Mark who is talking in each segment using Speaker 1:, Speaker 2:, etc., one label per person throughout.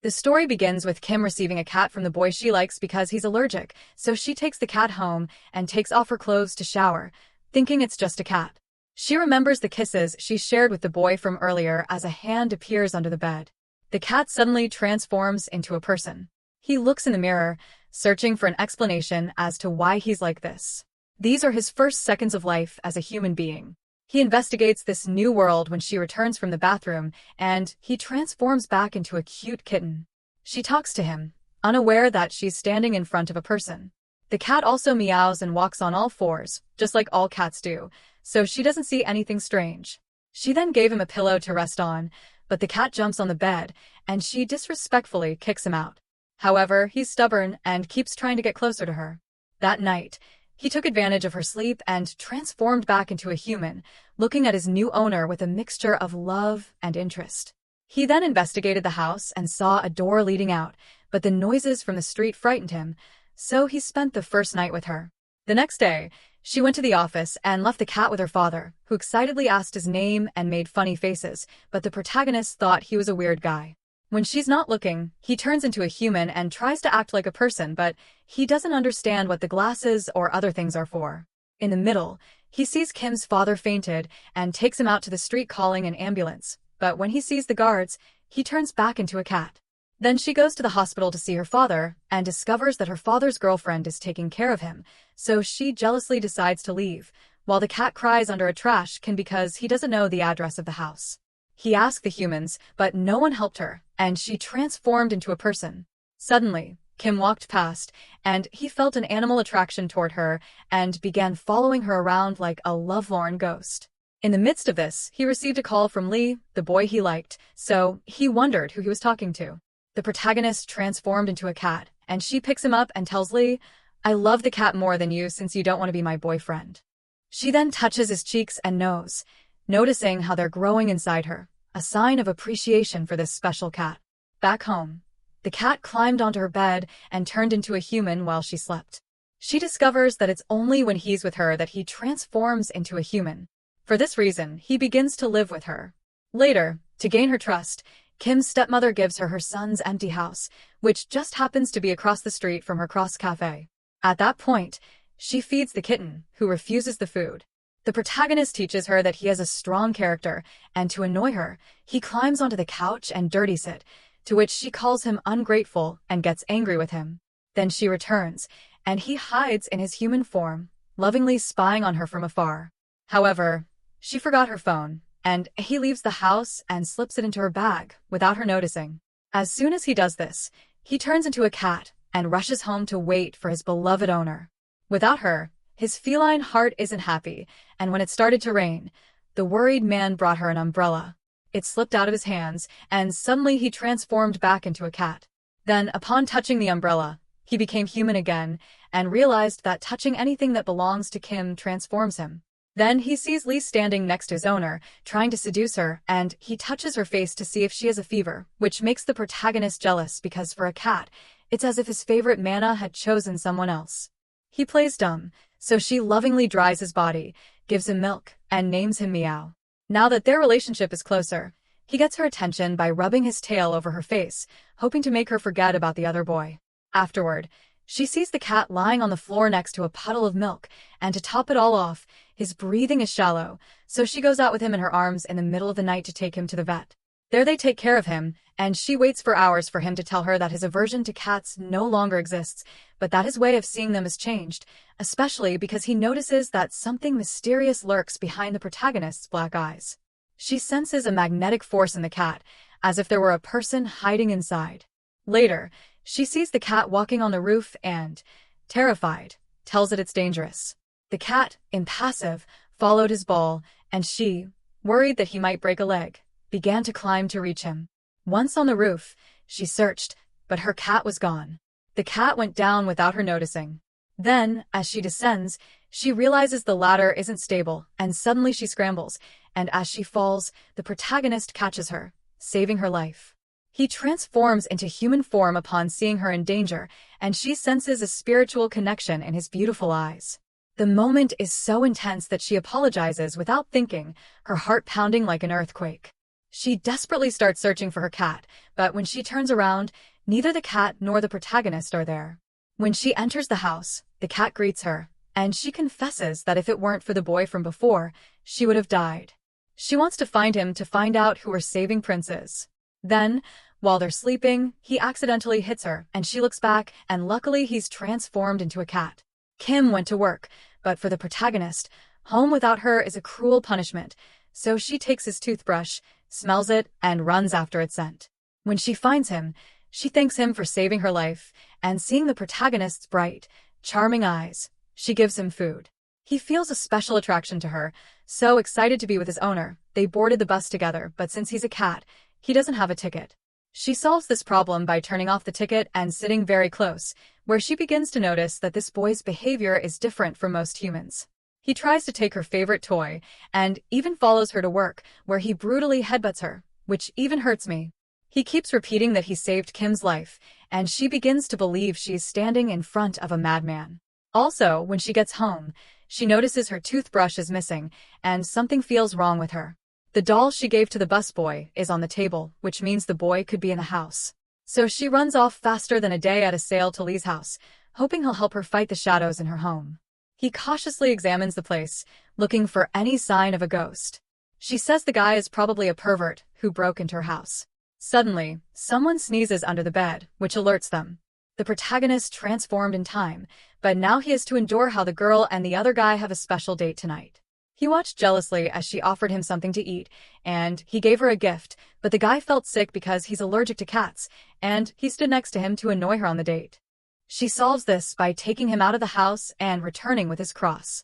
Speaker 1: The story begins with Kim receiving a cat from the boy she likes because he's allergic, so she takes the cat home and takes off her clothes to shower, thinking it's just a cat. She remembers the kisses she shared with the boy from earlier as a hand appears under the bed. The cat suddenly transforms into a person. He looks in the mirror, searching for an explanation as to why he's like this. These are his first seconds of life as a human being. He investigates this new world when she returns from the bathroom, and he transforms back into a cute kitten. She talks to him, unaware that she's standing in front of a person. The cat also meows and walks on all fours, just like all cats do, so she doesn't see anything strange. She then gave him a pillow to rest on, but the cat jumps on the bed, and she disrespectfully kicks him out. However, he's stubborn and keeps trying to get closer to her. That night, he took advantage of her sleep and transformed back into a human, looking at his new owner with a mixture of love and interest. He then investigated the house and saw a door leading out, but the noises from the street frightened him, so he spent the first night with her. The next day, she went to the office and left the cat with her father, who excitedly asked his name and made funny faces, but the protagonist thought he was a weird guy. When she's not looking, he turns into a human and tries to act like a person, but he doesn't understand what the glasses or other things are for. In the middle, he sees Kim's father fainted and takes him out to the street calling an ambulance, but when he sees the guards, he turns back into a cat. Then she goes to the hospital to see her father and discovers that her father's girlfriend is taking care of him, so she jealously decides to leave, while the cat cries under a trash can because he doesn't know the address of the house. He asked the humans, but no one helped her, and she transformed into a person. Suddenly, Kim walked past, and he felt an animal attraction toward her and began following her around like a lovelorn ghost. In the midst of this, he received a call from Lee, the boy he liked, so he wondered who he was talking to. The protagonist transformed into a cat, and she picks him up and tells Lee, "I love the cat more than you since you don't want to be my boyfriend." She then touches his cheeks and nose, noticing how they're growing inside her, a sign of appreciation for this special cat. Back home, the cat climbed onto her bed and turned into a human while she slept. She discovers that it's only when he's with her that he transforms into a human. For this reason, he begins to live with her. Later, to gain her trust, Kim's stepmother gives her her son's empty house, which just happens to be across the street from her cross cafe. At that point, she feeds the kitten, who refuses the food. The protagonist teaches her that he has a strong character, and to annoy her, he climbs onto the couch and dirties it, to which she calls him ungrateful and gets angry with him. Then she returns, and he hides in his human form, lovingly spying on her from afar. However, she forgot her phone, and he leaves the house and slips it into her bag without her noticing. As soon as he does this, he turns into a cat and rushes home to wait for his beloved owner. Without her, his feline heart isn't happy, and when it started to rain, the worried man brought her an umbrella. It slipped out of his hands, and suddenly he transformed back into a cat. Then, upon touching the umbrella, he became human again, and realized that touching anything that belongs to Kim transforms him. Then he sees Lee standing next to his owner, trying to seduce her, and he touches her face to see if she has a fever, which makes the protagonist jealous because for a cat, it's as if his favorite mana had chosen someone else. He plays dumb, so she lovingly dries his body, gives him milk, and names him Meow. Now that their relationship is closer, he gets her attention by rubbing his tail over her face, hoping to make her forget about the other boy. Afterward, she sees the cat lying on the floor next to a puddle of milk, and to top it all off, his breathing is shallow, so she goes out with him in her arms in the middle of the night to take him to the vet. There they take care of him, and she waits for hours for him to tell her that his aversion to cats no longer exists, but that his way of seeing them has changed, especially because he notices that something mysterious lurks behind the protagonist's black eyes. She senses a magnetic force in the cat, as if there were a person hiding inside. Later, she sees the cat walking on the roof and, terrified, tells it it's dangerous. The cat, impassive, followed his ball, and she, worried that he might break a leg, began to climb to reach him. Once on the roof, she searched, but her cat was gone. The cat went down without her noticing. Then, as she descends, she realizes the ladder isn't stable, and suddenly she scrambles, and as she falls, the protagonist catches her, saving her life. He transforms into human form upon seeing her in danger, and she senses a spiritual connection in his beautiful eyes. The moment is so intense that she apologizes without thinking, her heart pounding like an earthquake. She desperately starts searching for her cat, but when she turns around, neither the cat nor the protagonist are there. When she enters the house, the cat greets her, and she confesses that if it weren't for the boy from before, she would have died. She wants to find him to find out who her saving prince is. Then, while they're sleeping, he accidentally hits her, and she looks back, and luckily he's transformed into a cat. Kim went to work, but for the protagonist, home without her is a cruel punishment, so she takes his toothbrush, smells it, and runs after its scent. When she finds him, she thanks him for saving her life, and seeing the protagonist's bright, charming eyes, she gives him food. He feels a special attraction to her, so excited to be with his owner. They boarded the bus together, but since he's a cat, he doesn't have a ticket. She solves this problem by turning off the ticket and sitting very close, where she begins to notice that this boy's behavior is different from most humans. He tries to take her favorite toy, and even follows her to work, where he brutally headbutts her, which even hurts me. He keeps repeating that he saved Kim's life, and she begins to believe she's standing in front of a madman. Also, when she gets home, she notices her toothbrush is missing, and something feels wrong with her. The doll she gave to the busboy is on the table, which means the boy could be in the house. So she runs off faster than a day at a sale to Lee's house, hoping he'll help her fight the shadows in her home. He cautiously examines the place, looking for any sign of a ghost. She says the guy is probably a pervert who broke into her house. Suddenly, someone sneezes under the bed, which alerts them. The protagonist transformed in time, but now he has to endure how the girl and the other guy have a special date tonight. He watched jealously as she offered him something to eat, and he gave her a gift, but the guy felt sick because he's allergic to cats, and he stood next to him to annoy her on the date. She solves this by taking him out of the house and returning with his cross.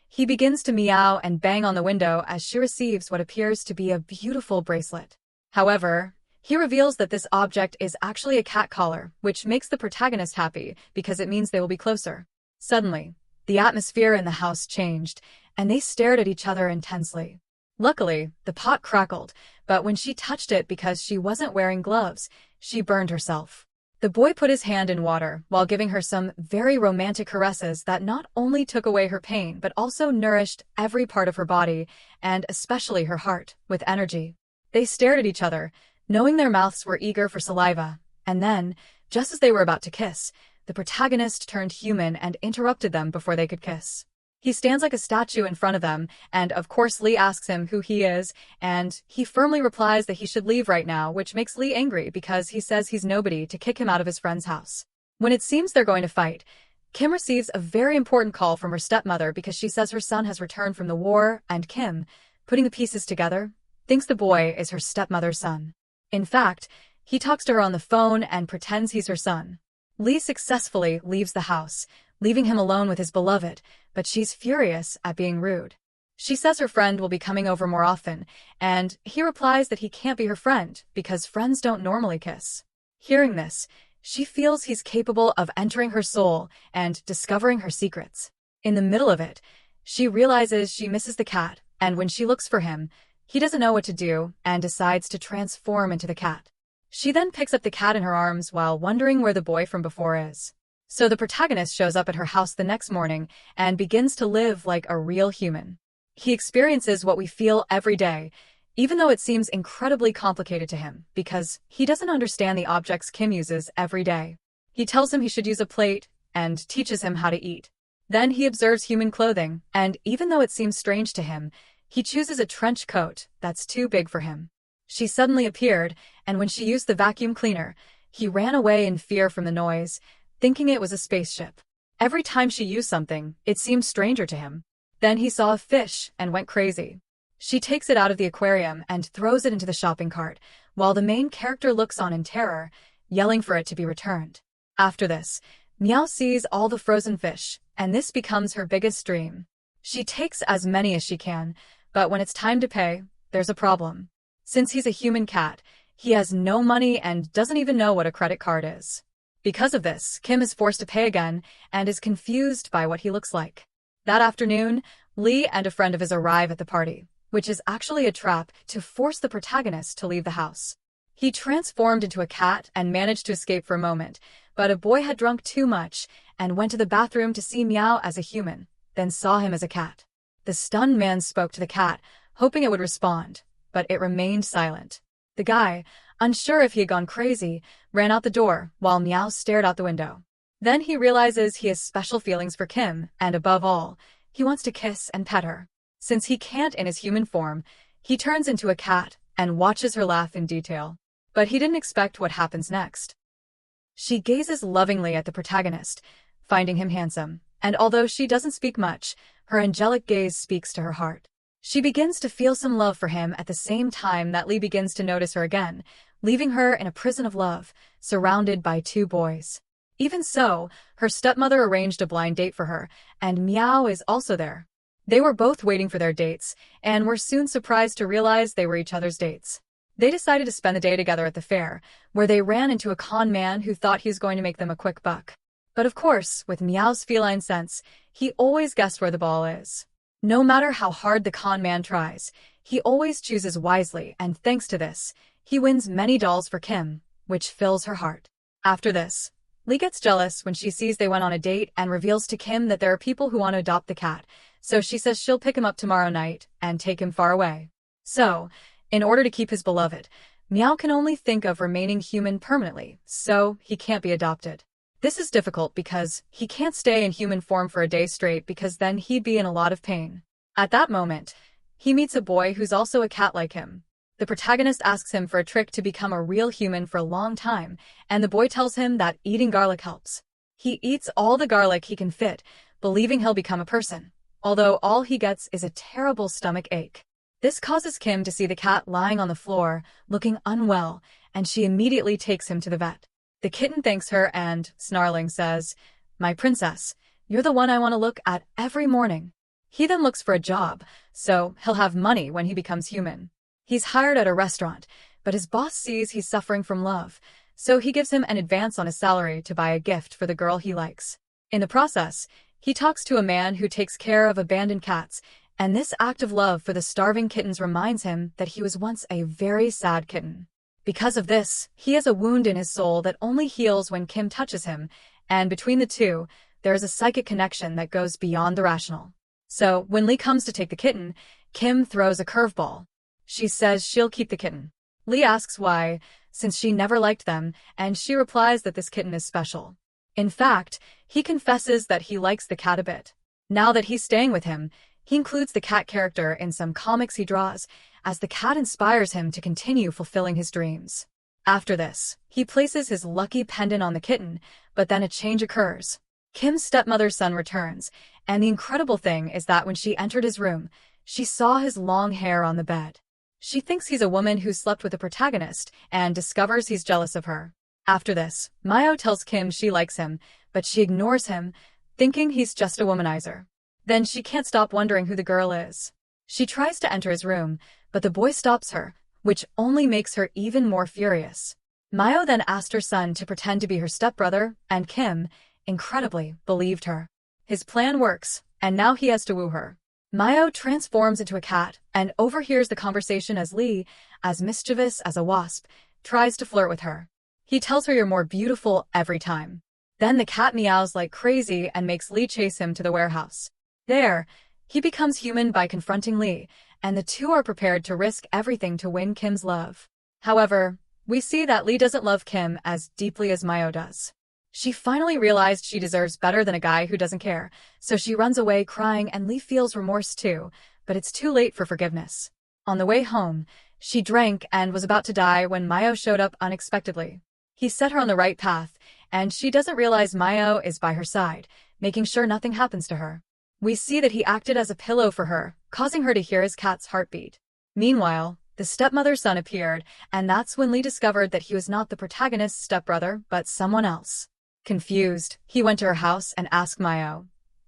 Speaker 1: He begins to meow and bang on the window as she receives what appears to be a beautiful bracelet. However, he reveals that this object is actually a cat collar, which makes the protagonist happy because it means they will be closer. Suddenly, the atmosphere in the house changed, and they stared at each other intensely. Luckily, the pot crackled, but when she touched it because she wasn't wearing gloves, she burned herself. The boy put his hand in water while giving her some very romantic caresses that not only took away her pain but also nourished every part of her body, and especially her heart, with energy. They stared at each other, knowing their mouths were eager for saliva, and then, just as they were about to kiss, the protagonist turned human and interrupted them before they could kiss. He stands like a statue in front of them, and of course Lee asks him who he is, and he firmly replies that he should leave right now, which makes Lee angry because he says he's nobody to kick him out of his friend's house. When it seems they're going to fight, Kim receives a very important call from her stepmother because she says her son has returned from the war, and Kim, putting the pieces together, thinks the boy is her stepmother's son. In fact, he talks to her on the phone and pretends he's her son. Lee successfully leaves the house, leaving him alone with his beloved, but she's furious at being rude. She says her friend will be coming over more often, and he replies that he can't be her friend because friends don't normally kiss. Hearing this, she feels he's capable of entering her soul and discovering her secrets. In the middle of it, she realizes she misses the cat, and when she looks for him, he doesn't know what to do and decides to transform into the cat. She then picks up the cat in her arms while wondering where the boy from before is. So the protagonist shows up at her house the next morning and begins to live like a real human. He experiences what we feel every day, even though it seems incredibly complicated to him, because he doesn't understand the objects Kim uses every day. He tells him he should use a plate and teaches him how to eat. Then he observes human clothing, and even though it seems strange to him, he chooses a trench coat that's too big for him. She suddenly appeared, and when she used the vacuum cleaner, he ran away in fear from the noise, thinking it was a spaceship. Every time she used something, it seemed stranger to him. Then he saw a fish and went crazy. She takes it out of the aquarium and throws it into the shopping cart, while the main character looks on in terror, yelling for it to be returned. After this, Meow sees all the frozen fish, and this becomes her biggest dream. She takes as many as she can, but when it's time to pay, there's a problem. Since he's a human cat, he has no money and doesn't even know what a credit card is. Because of this, Kim is forced to pay again and is confused by what he looks like. That afternoon, Lee and a friend of his arrive at the party, which is actually a trap to force the protagonist to leave the house. He transformed into a cat and managed to escape for a moment, but a boy had drunk too much and went to the bathroom to see Meow as a human, then saw him as a cat. The stunned man spoke to the cat, hoping it would respond, but it remained silent. The guy, unsure if he had gone crazy, ran out the door while Meow stared out the window. Then he realizes he has special feelings for Kim, and above all, he wants to kiss and pet her. Since he can't in his human form, he turns into a cat and watches her laugh in detail. But he didn't expect what happens next. She gazes lovingly at the protagonist, finding him handsome, and although she doesn't speak much, her angelic gaze speaks to her heart. She begins to feel some love for him at the same time that Lee begins to notice her again, leaving her in a prison of love, surrounded by two boys. Even so, her stepmother arranged a blind date for her, and Meow is also there. They were both waiting for their dates, and were soon surprised to realize they were each other's dates. They decided to spend the day together at the fair, where they ran into a con man who thought he was going to make them a quick buck. But of course, with Meow's feline sense, he always guessed where the ball is. No matter how hard the con man tries, he always chooses wisely, and thanks to this, he wins many dolls for Kim, which fills her heart. After this, Lee gets jealous when she sees they went on a date and reveals to Kim that there are people who want to adopt the cat, so she says she'll pick him up tomorrow night and take him far away. So, in order to keep his beloved, Meow can only think of remaining human permanently, so he can't be adopted. This is difficult because he can't stay in human form for a day straight because then he'd be in a lot of pain. At that moment, he meets a boy who's also a cat like him. The protagonist asks him for a trick to become a real human for a long time, and the boy tells him that eating garlic helps. He eats all the garlic he can fit, believing he'll become a person, although all he gets is a terrible stomach ache. This causes Kim to see the cat lying on the floor, looking unwell, and she immediately takes him to the vet. The kitten thanks her and, snarling, says, "My princess, you're the one I want to look at every morning." He then looks for a job, so he'll have money when he becomes human. He's hired at a restaurant, but his boss sees he's suffering from love, so he gives him an advance on his salary to buy a gift for the girl he likes. In the process, he talks to a man who takes care of abandoned cats, and this act of love for the starving kittens reminds him that he was once a very sad kitten. Because of this, he has a wound in his soul that only heals when Kim touches him, and between the two, there is a psychic connection that goes beyond the rational. So, when Lee comes to take the kitten, Kim throws a curveball. She says she'll keep the kitten. Lee asks why, since she never liked them, and she replies that this kitten is special. In fact, he confesses that he likes the cat a bit. Now that he's staying with him, he includes the cat character in some comics he draws, as the cat inspires him to continue fulfilling his dreams. After this, he places his lucky pendant on the kitten, but then a change occurs. Kim's stepmother's son returns, and the incredible thing is that when she entered his room, she saw his long hair on the bed. She thinks he's a woman who slept with the protagonist, and discovers he's jealous of her. After this, Meow tells Kim she likes him, but she ignores him, thinking he's just a womanizer. Then she can't stop wondering who the girl is. She tries to enter his room, but the boy stops her, which only makes her even more furious. Meow then asked her son to pretend to be her stepbrother, and Kim, incredibly, believed her. His plan works, and now he has to woo her. Meow transforms into a cat and overhears the conversation as Lee, as mischievous as a wasp, tries to flirt with her. He tells her you're more beautiful every time. Then the cat meows like crazy and makes Lee chase him to the warehouse. There, he becomes human by confronting Lee, and the two are prepared to risk everything to win Kim's love. However, we see that Lee doesn't love Kim as deeply as Meow does. She finally realized she deserves better than a guy who doesn't care, so she runs away crying and Lee feels remorse too, but it's too late for forgiveness. On the way home, she drank and was about to die when Meow showed up unexpectedly. He set her on the right path, and she doesn't realize Meow is by her side, making sure nothing happens to her. We see that he acted as a pillow for her, causing her to hear his cat's heartbeat. Meanwhile, the stepmother's son appeared, and that's when Lee discovered that he was not the protagonist's stepbrother, but someone else. Confused, he went to her house and asked Meow,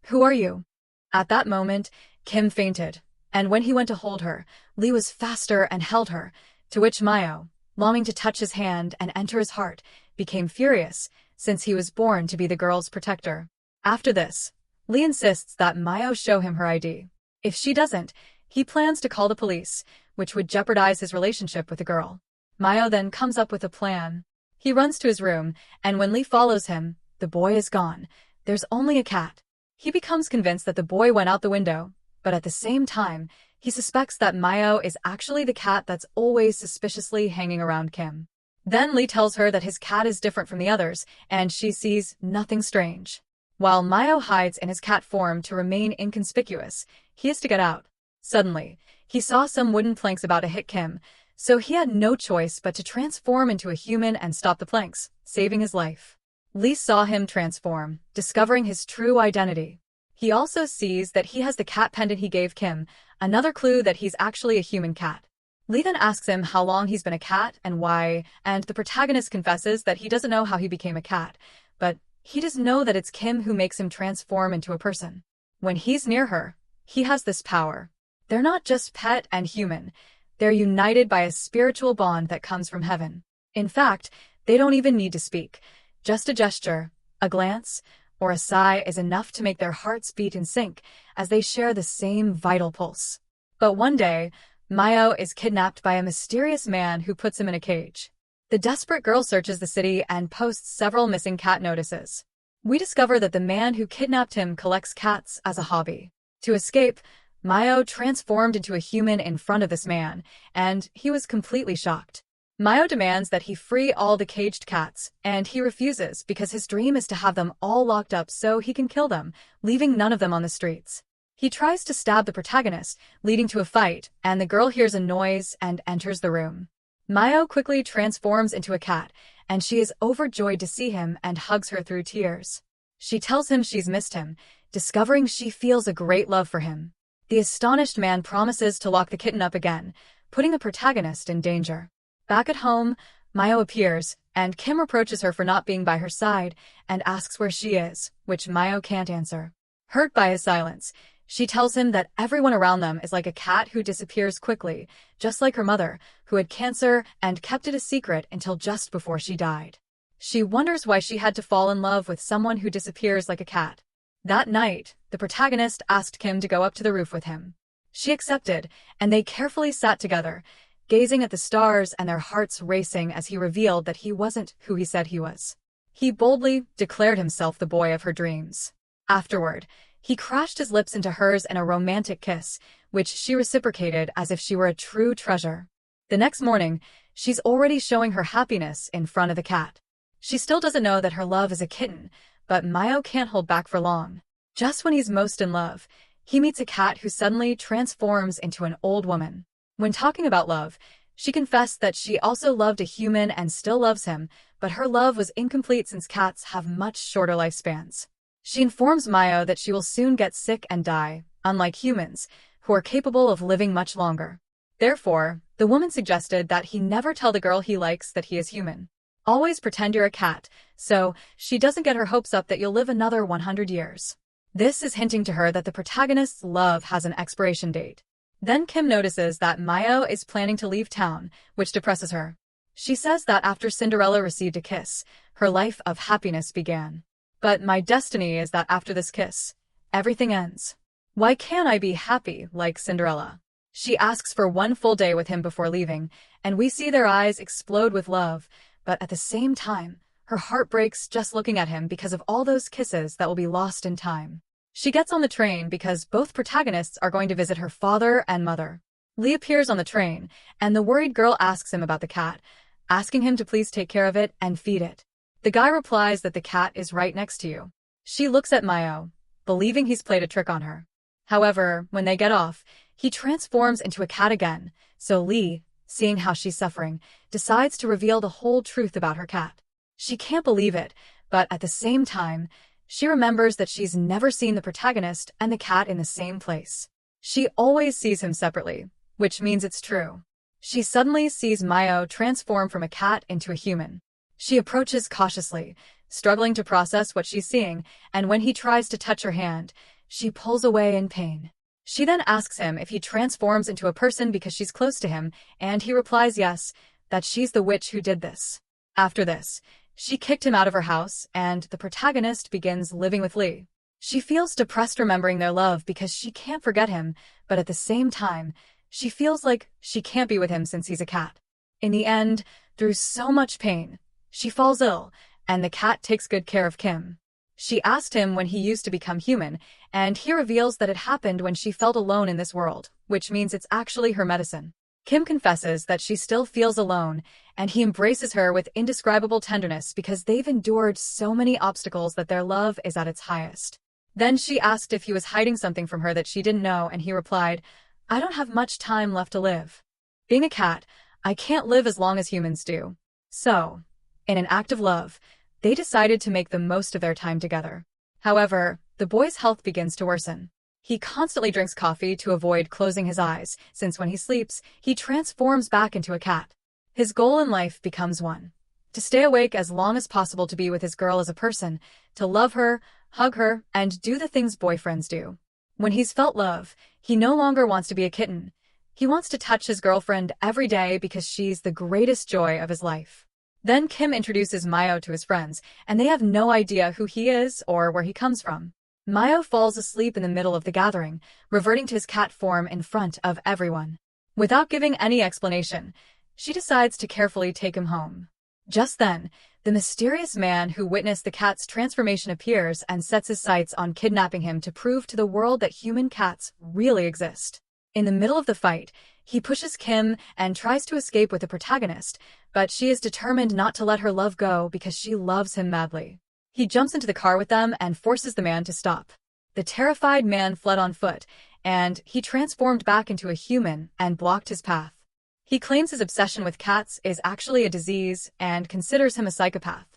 Speaker 1: "Who are you?" At that moment, Kim fainted, and when he went to hold her, Lee was faster and held her, to which Meow, longing to touch his hand and enter his heart, became furious, since he was born to be the girl's protector. After this, Lee insists that Meow show him her ID. If she doesn't, he plans to call the police, which would jeopardize his relationship with the girl. Meow then comes up with a plan. He runs to his room, and when Lee follows him, the boy is gone. There's only a cat. He becomes convinced that the boy went out the window, but at the same time, he suspects that Meow is actually the cat that's always suspiciously hanging around Kim. Then Lee tells her that his cat is different from the others, and she sees nothing strange. While Meow hides in his cat form to remain inconspicuous, he is to get out. Suddenly, he saw some wooden planks about to hit Kim, so he had no choice but to transform into a human and stop the planks, saving his life. Lee saw him transform, discovering his true identity. He also sees that he has the cat pendant he gave Kim, another clue that he's actually a human cat. Lee then asks him how long he's been a cat and why, and the protagonist confesses that he doesn't know how he became a cat, but he does know that it's Kim who makes him transform into a person. When he's near her, he has this power. They're not just pet and human, they're united by a spiritual bond that comes from heaven. In fact, they don't even need to speak. Just a gesture, a glance, or a sigh is enough to make their hearts beat in sync as they share the same vital pulse. But one day, Meow is kidnapped by a mysterious man who puts him in a cage. The desperate girl searches the city and posts several missing cat notices. We discover that the man who kidnapped him collects cats as a hobby. To escape, Meow transformed into a human in front of this man, and he was completely shocked. Meow demands that he free all the caged cats, and he refuses because his dream is to have them all locked up so he can kill them, leaving none of them on the streets. He tries to stab the protagonist, leading to a fight, and the girl hears a noise and enters the room. Meow quickly transforms into a cat, and she is overjoyed to see him and hugs her through tears. She tells him she's missed him, discovering she feels a great love for him. The astonished man promises to lock the kitten up again, putting the protagonist in danger. Back at home, Meow appears, and Kim reproaches her for not being by her side and asks where she is, which Meow can't answer. Hurt by his silence, she tells him that everyone around them is like a cat who disappears quickly, just like her mother, who had cancer and kept it a secret until just before she died. She wonders why she had to fall in love with someone who disappears like a cat. That night, the protagonist asked Kim to go up to the roof with him. She accepted, and they carefully sat together, gazing at the stars and their hearts racing as he revealed that he wasn't who he said he was. He boldly declared himself the boy of her dreams. Afterward, he crashed his lips into hers in a romantic kiss, which she reciprocated as if she were a true treasure. The next morning, she's already showing her happiness in front of the cat. She still doesn't know that her love is a kitten, but Meow can't hold back for long. Just when he's most in love, he meets a cat who suddenly transforms into an old woman. When talking about love, she confessed that she also loved a human and still loves him, but her love was incomplete since cats have much shorter lifespans. She informs Meow that she will soon get sick and die, unlike humans, who are capable of living much longer. Therefore, the woman suggested that he never tell the girl he likes that he is human. Always pretend you're a cat, so she doesn't get her hopes up that you'll live another 100 years. This is hinting to her that the protagonist's love has an expiration date. Then Kim notices that Meow is planning to leave town, which depresses her. She says that after Cinderella received a kiss, her life of happiness began. But my destiny is that after this kiss, everything ends. Why can't I be happy like Cinderella? She asks for one full day with him before leaving, and we see their eyes explode with love, but at the same time, her heart breaks just looking at him because of all those kisses that will be lost in time. She gets on the train because both protagonists are going to visit her father and mother. Lee appears on the train, and the worried girl asks him about the cat, asking him to please take care of it and feed it. The guy replies that the cat is right next to you. She looks at Meow, believing he's played a trick on her. However, when they get off, he transforms into a cat again, so Lee, seeing how she's suffering, decides to reveal the whole truth about her cat. She can't believe it, but at the same time, she remembers that she's never seen the protagonist and the cat in the same place. She always sees him separately, which means it's true. She suddenly sees Meow transform from a cat into a human. She approaches cautiously, struggling to process what she's seeing, and when he tries to touch her hand, she pulls away in pain. She then asks him if he transforms into a person because she's close to him, and he replies yes, that she's the witch who did this. After this, she kicked him out of her house, and the protagonist begins living with Lee. She feels depressed remembering their love because she can't forget him, but at the same time, she feels like she can't be with him since he's a cat. In the end, through so much pain, she falls ill, and the cat takes good care of Kim. She asked him when he used to become human, and he reveals that it happened when she felt alone in this world, which means it's actually her medicine. Kim confesses that she still feels alone, and he embraces her with indescribable tenderness because they've endured so many obstacles that their love is at its highest. Then she asked if he was hiding something from her that she didn't know, and he replied, "I don't have much time left to live. Being a cat, I can't live as long as humans do." So, in an act of love, they decided to make the most of their time together. However, the boy's health begins to worsen. He constantly drinks coffee to avoid closing his eyes, since when he sleeps, he transforms back into a cat. His goal in life becomes one: to stay awake as long as possible, to be with his girl as a person, to love her, hug her, and do the things boyfriends do. When he's felt love, he no longer wants to be a kitten. He wants to touch his girlfriend every day because she's the greatest joy of his life. Then Kim introduces Meow to his friends, and they have no idea who he is or where he comes from. Meow falls asleep in the middle of the gathering, reverting to his cat form in front of everyone. Without giving any explanation, she decides to carefully take him home. Just then, the mysterious man who witnessed the cat's transformation appears and sets his sights on kidnapping him to prove to the world that human cats really exist. In the middle of the fight, he pushes Kim and tries to escape with the protagonist, but she is determined not to let her love go because she loves him madly. He jumps into the car with them and forces the man to stop. The terrified man fled on foot, and he transformed back into a human and blocked his path. He claims his obsession with cats is actually a disease and considers him a psychopath.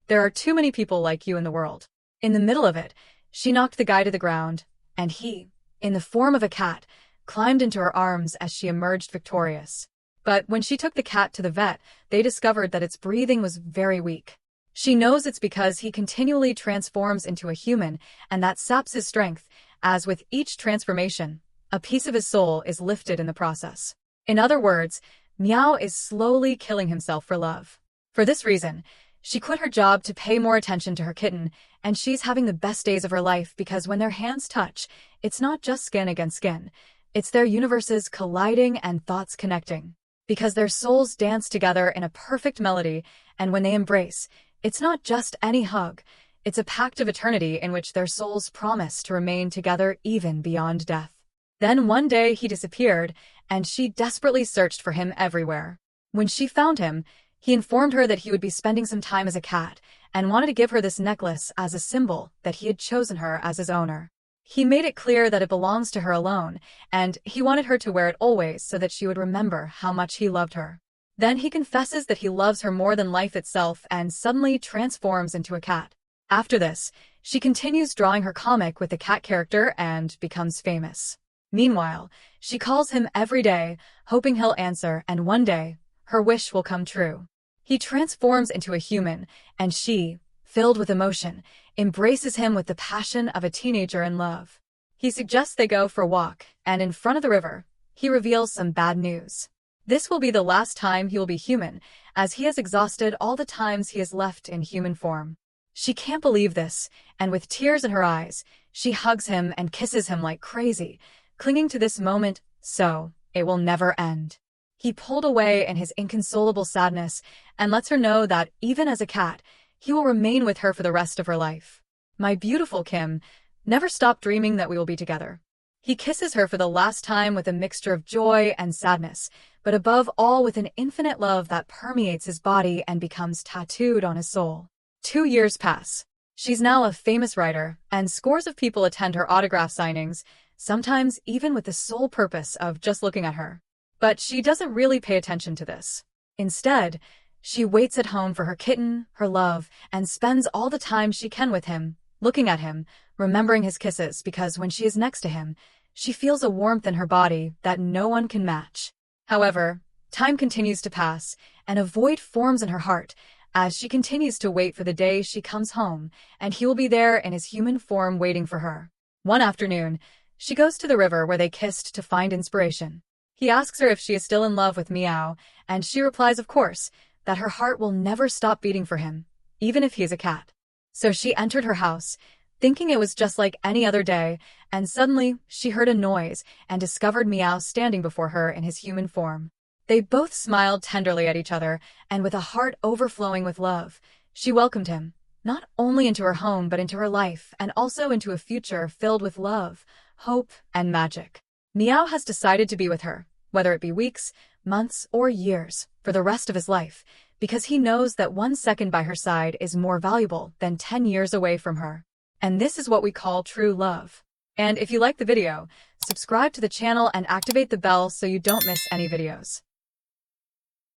Speaker 1: "There are too many people like you in the world." In the middle of it, she knocked the guy to the ground, and he, in the form of a cat, climbed into her arms as she emerged victorious. But when she took the cat to the vet, they discovered that its breathing was very weak. She knows it's because he continually transforms into a human, and that saps his strength, as with each transformation, a piece of his soul is lifted in the process. In other words, Meow is slowly killing himself for love. For this reason, she quit her job to pay more attention to her kitten, and she's having the best days of her life because when their hands touch, it's not just skin against skin. It's their universes colliding and thoughts connecting. Because their souls dance together in a perfect melody, and when they embrace, it's not just any hug, it's a pact of eternity in which their souls promise to remain together even beyond death. Then one day he disappeared, and she desperately searched for him everywhere. When she found him, he informed her that he would be spending some time as a cat, and wanted to give her this necklace as a symbol that he had chosen her as his owner. He made it clear that it belongs to her alone, and he wanted her to wear it always so that she would remember how much he loved her. Then he confesses that he loves her more than life itself and suddenly transforms into a cat. After this, she continues drawing her comic with the cat character and becomes famous. Meanwhile, she calls him every day, hoping he'll answer, and one day, her wish will come true. He transforms into a human, and she, filled with emotion, embraces him with the passion of a teenager in love. He suggests they go for a walk, and in front of the river, he reveals some bad news. This will be the last time he will be human, as he has exhausted all the times he has left in human form. She can't believe this, and with tears in her eyes, she hugs him and kisses him like crazy, clinging to this moment so it will never end. He pulled away in his inconsolable sadness and lets her know that, even as a cat, he will remain with her for the rest of her life. "My beautiful Kim, never stop dreaming that we will be together." He kisses her for the last time with a mixture of joy and sadness, but above all with an infinite love that permeates his body and becomes tattooed on his soul. 2 years pass. She's now a famous writer, and scores of people attend her autograph signings, sometimes even with the sole purpose of just looking at her. But she doesn't really pay attention to this. Instead, she waits at home for her kitten, her love, and spends all the time she can with him, looking at him, remembering his kisses, because when she is next to him, she feels a warmth in her body that no one can match. However, time continues to pass, and a void forms in her heart as she continues to wait for the day she comes home, and he will be there in his human form waiting for her. One afternoon, she goes to the river where they kissed to find inspiration. He asks her if she is still in love with Meow, and she replies, of course, that her heart will never stop beating for him, even if he is a cat. So she entered her house, thinking it was just like any other day, and suddenly she heard a noise and discovered Meow standing before her in his human form. They both smiled tenderly at each other, and with a heart overflowing with love, she welcomed him, not only into her home but into her life, and also into a future filled with love, hope, and magic. Meow has decided to be with her, whether it be weeks, months, or years, for the rest of his life, because he knows that 1 second by her side is more valuable than 10 years away from her. And this is what we call true love. And if you like the video, subscribe to the channel and activate the bell so you don't miss any videos.